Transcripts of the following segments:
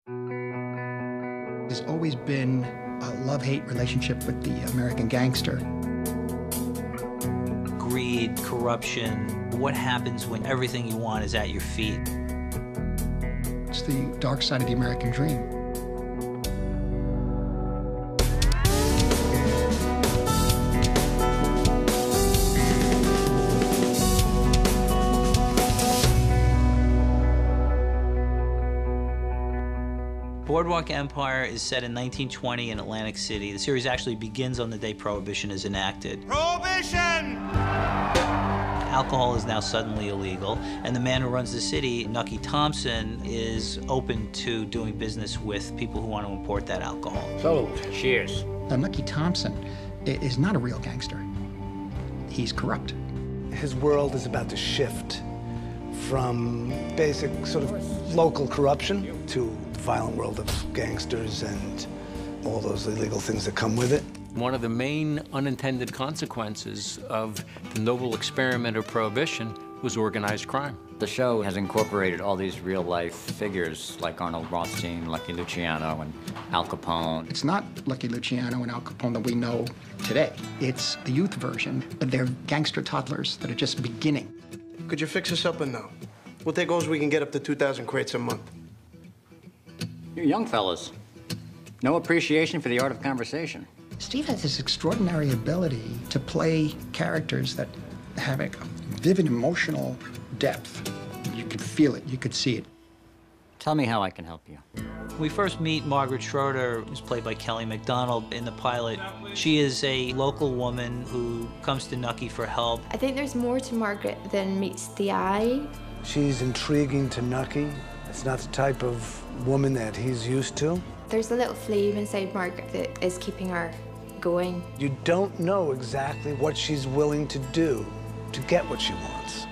There's always been a love-hate relationship with the American gangster. Greed, corruption, what happens when everything you want is at your feet? It's the dark side of the American dream. Boardwalk Empire is set in 1920 in Atlantic City. The series actually begins on the day Prohibition is enacted. Prohibition! Alcohol is now suddenly illegal, and the man who runs the city, Nucky Thompson, is open to doing business with people who want to import that alcohol. So, cheers. Now, Nucky Thompson is not a real gangster. He's corrupt. His world is about to shift from basic sort of local corruption to the violent world of gangsters and all those illegal things that come with it. One of the main unintended consequences of the noble experiment of Prohibition was organized crime. The show has incorporated all these real-life figures like Arnold Rothstein, Lucky Luciano, and Al Capone. It's not Lucky Luciano and Al Capone that we know today. It's the youth version. They're gangster toddlers that are just beginning. Could you fix us up or no? We'll take those we can get up to 2,000 crates a month. You young fellas, no appreciation for the art of conversation. Steve has this extraordinary ability to play characters that have a vivid emotional depth. You could feel it, you could see it. Tell me how I can help you. We first meet Margaret Schroeder, who's played by Kelly MacDonald in the pilot. She is a local woman who comes to Nucky for help. I think there's more to Margaret than meets the eye. She's intriguing to Nucky. It's not the type of woman that he's used to. There's a little flame inside Margaret that is keeping her going. You don't know exactly what she's willing to do to get what she wants.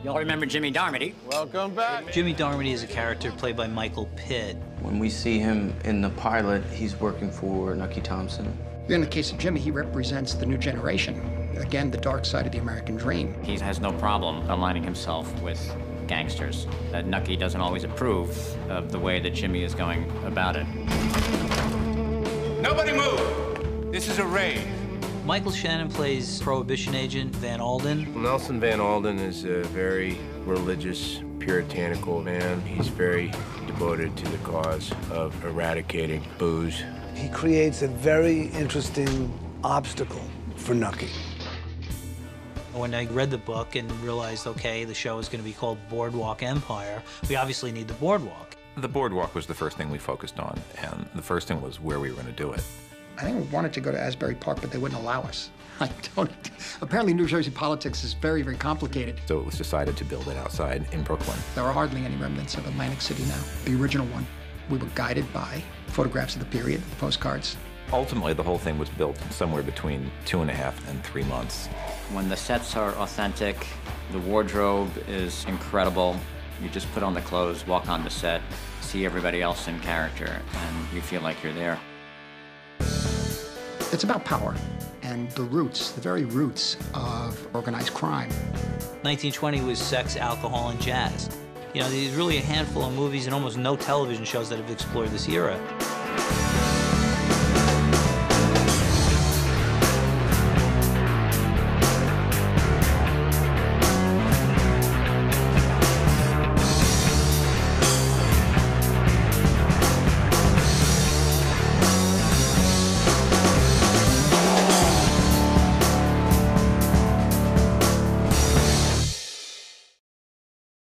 Y'all remember Jimmy Darmody? Welcome back. Jimmy Darmody is a character played by Michael Pitt. When we see him in the pilot, he's working for Nucky Thompson. In the case of Jimmy, he represents the new generation. Again, the dark side of the American dream. He has no problem aligning himself with gangsters. That Nucky doesn't always approve of the way that Jimmy is going about it. Nobody move! This is a raid. Michael Shannon plays Prohibition agent Van Alden. Nelson Van Alden is a very religious, puritanical man. He's very devoted to the cause of eradicating booze. He creates a very interesting obstacle for Nucky. When I read the book and realized, okay, the show is going to be called Boardwalk Empire, we obviously need the boardwalk. The boardwalk was the first thing we focused on, and the first thing was where we were going to do it. I think we wanted to go to Asbury Park, but they wouldn't allow us. Apparently, New Jersey politics is very, very complicated. So it was decided to build it outside in Brooklyn. There are hardly any remnants of Atlantic City now. The original one. We were guided by photographs of the period, postcards. Ultimately, the whole thing was built somewhere between 2.5 and 3 months. When the sets are authentic, the wardrobe is incredible. You just put on the clothes, walk on the set, see everybody else in character, and you feel like you're there. It's about power and the roots, the very roots of organized crime. 1920 was sex, alcohol, and jazz. You know, there's really a handful of movies and almost no television shows that have explored this era.